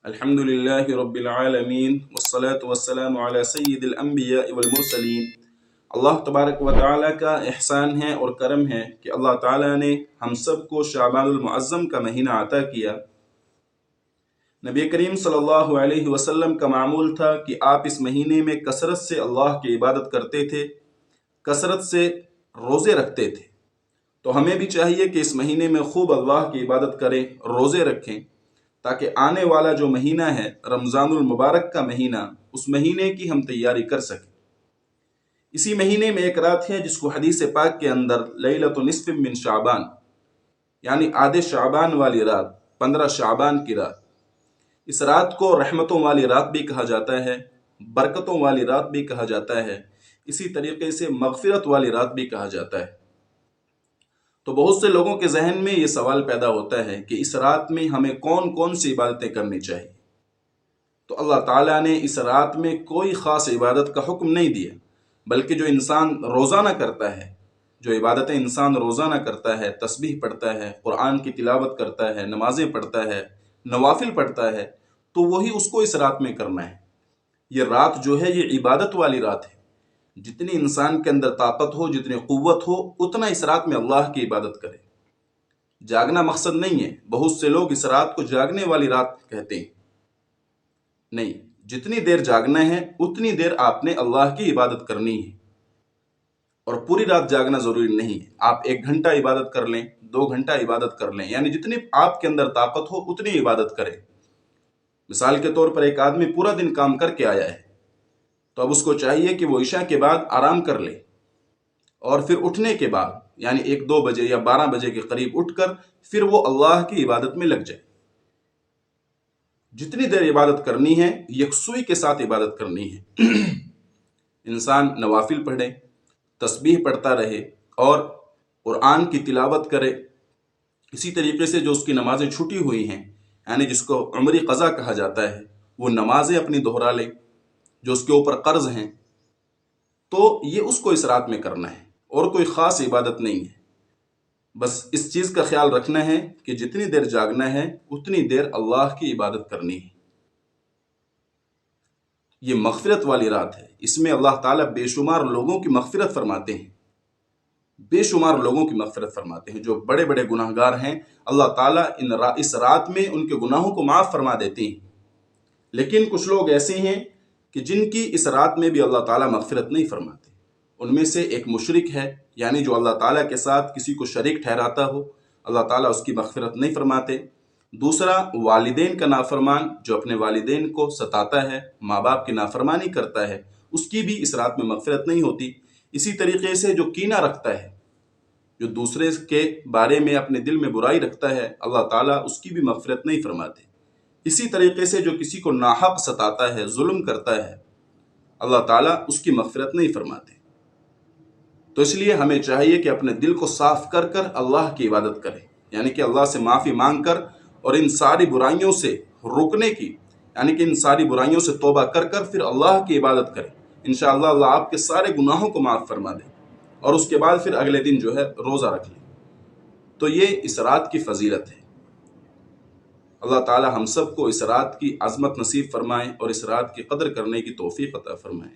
الحمدللہ رب العالمین والصلاة والسلام علی سید الانبیاء والمرسلین۔ اللہ تبارک و تعالیٰ کا احسان ہے اور کرم ہے کہ اللہ تعالیٰ نے ہم سب کو شعبان المعظم کا مہینہ عطا کیا۔ نبی کریم صلی اللہ علیہ وسلم کا معمول تھا کہ آپ اس مہینے میں کثرت سے اللہ کی عبادت کرتے تھے، کثرت سے روزے رکھتے تھے۔ تو ہمیں بھی چاہیے کہ اس مہینے میں خوب اللہ کی عبادت کریں، روزے رکھیں، تاکہ آنے والا جو مہینہ ہے رمضان المبارک کا مہینہ، اس مہینے کی ہم تیاری کر سکیں۔ اسی مہینے میں ایک رات ہے جس کو حدیث پاک کے اندر لیلۃ نصف من شعبان، یعنی آدھے شعبان والی رات، 15 شعبان کی رات۔ اس رات کو رحمتوں والی رات بھی کہا جاتا ہے، برکتوں والی رات بھی کہا جاتا ہے، اسی طریقے سے مغفرت والی رات بھی کہا جاتا ہے۔ تو بہت سے لوگوں کے ذہن میں یہ سوال پیدا ہوتا ہے کہ اس رات میں ہمیں کون کون سی عبادتیں کرنی چاہیے۔ تو اللہ تعالیٰ نے اس رات میں کوئی خاص عبادت کا حکم نہیں دیا، بلکہ جو انسان روزانہ کرتا ہے، جو عبادتیں انسان روزانہ کرتا ہے، تسبیح پڑھتا ہے، قرآن کی تلاوت کرتا ہے، نمازیں پڑھتا ہے، نوافل پڑھتا ہے، تو وہی اس کو اس رات میں کرنا ہے۔ یہ رات جو ہے یہ عبادت والی رات ہے۔ جتنی انسان کے اندر طاقت ہو، جتنی قوت ہو، اتنا اس رات میں اللہ کی عبادت کرے۔ جاگنا مقصد نہیں ہے، بہت سے لوگ اس رات کو جاگنے والی رات کہتے ہیں۔ نہیں، جتنی دیر جاگنا ہے اتنی دیر آپ نے اللہ کی عبادت کرنی ہے، اور پوری رات جاگنا ضروری نہیں ہے۔ آپ 1 گھنٹہ عبادت کر لیں، 2 گھنٹہ عبادت کر لیں، یعنی جتنی آپ کے اندر طاقت ہو اتنی عبادت کریں۔ مثال کے طور پر ایک آدمی پورا دن کام کر کے آیا ہے، تو اب اس کو چاہیے کہ وہ عشاء کے بعد آرام کر لے، اور پھر اٹھنے کے بعد یعنی 1-2 بجے یا 12 بجے کے قریب اٹھ کر پھر وہ اللہ کی عبادت میں لگ جائے۔ جتنی دیر عبادت کرنی ہے یکسوئی کے ساتھ عبادت کرنی ہے۔ انسان نوافل پڑھے، تسبیح پڑھتا رہے اور قرآن کی تلاوت کرے۔ اسی طریقے سے جو اس کی نمازیں چھوٹی ہوئی ہیں، یعنی جس کو عمری قضا کہا جاتا ہے، وہ نمازیں اپنی دہرا لے۔ جو اس کے اوپر قرض ہیں تو یہ اس کو اس رات میں کرنا ہے، اور کوئی خاص عبادت نہیں ہے۔ بس اس چیز کا خیال رکھنا ہے کہ جتنی دیر جاگنا ہے اتنی دیر اللہ کی عبادت کرنی ہے۔ یہ مغفرت والی رات ہے، اس میں اللہ تعالیٰ بے شمار لوگوں کی مغفرت فرماتے ہیں، بے شمار لوگوں کی مغفرت فرماتے ہیں۔ جو بڑے بڑے گناہ گار ہیں، اللہ تعالیٰ اس رات میں ان کے گناہوں کو معاف فرما دیتے ہیں۔ لیکن کچھ لوگ ایسے ہیں کہ جن کی اس رات میں بھی اللہ تعالیٰ مغفرت نہیں فرماتے۔ ان میں سے ایک مشرک ہے، یعنی جو اللہ تعالیٰ کے ساتھ کسی کو شریک ٹھہراتا ہو، اللہ تعالیٰ اس کی مغفرت نہیں فرماتے۔ دوسرا والدین کا نافرمان، جو اپنے والدین کو ستاتا ہے، ماں باپ کی نافرمانی کرتا ہے، اس کی بھی اس رات میں مغفرت نہیں ہوتی۔ اسی طریقے سے جو کینہ رکھتا ہے، جو دوسرے کے بارے میں اپنے دل میں برائی رکھتا ہے، اللہ تعالیٰ اس کی بھی مغفرت نہیں فرماتے۔ اسی طریقے سے جو کسی کو ناحق ستاتا ہے، ظلم کرتا ہے، اللہ تعالیٰ اس کی مغفرت نہیں فرماتے۔ تو اس لیے ہمیں چاہیے کہ اپنے دل کو صاف کر کر اللہ کی عبادت کریں، یعنی کہ اللہ سے معافی مانگ کر اور ان ساری برائیوں سے روکنے کی، یعنی کہ ان ساری برائیوں سے توبہ کر کر پھر اللہ کی عبادت کریں۔ انشاءاللہ اللہ آپ کے سارے گناہوں کو معاف فرما دے، اور اس کے بعد پھر اگلے دن جو ہے روزہ رکھ لیں۔ تو یہ اس رات کی فضیلت ہے۔ اللہ تعالی ہم سب کو اس رات کی عظمت نصیب فرمائے اور اس رات کی قدر کرنے کی توفیق عطا فرمائے۔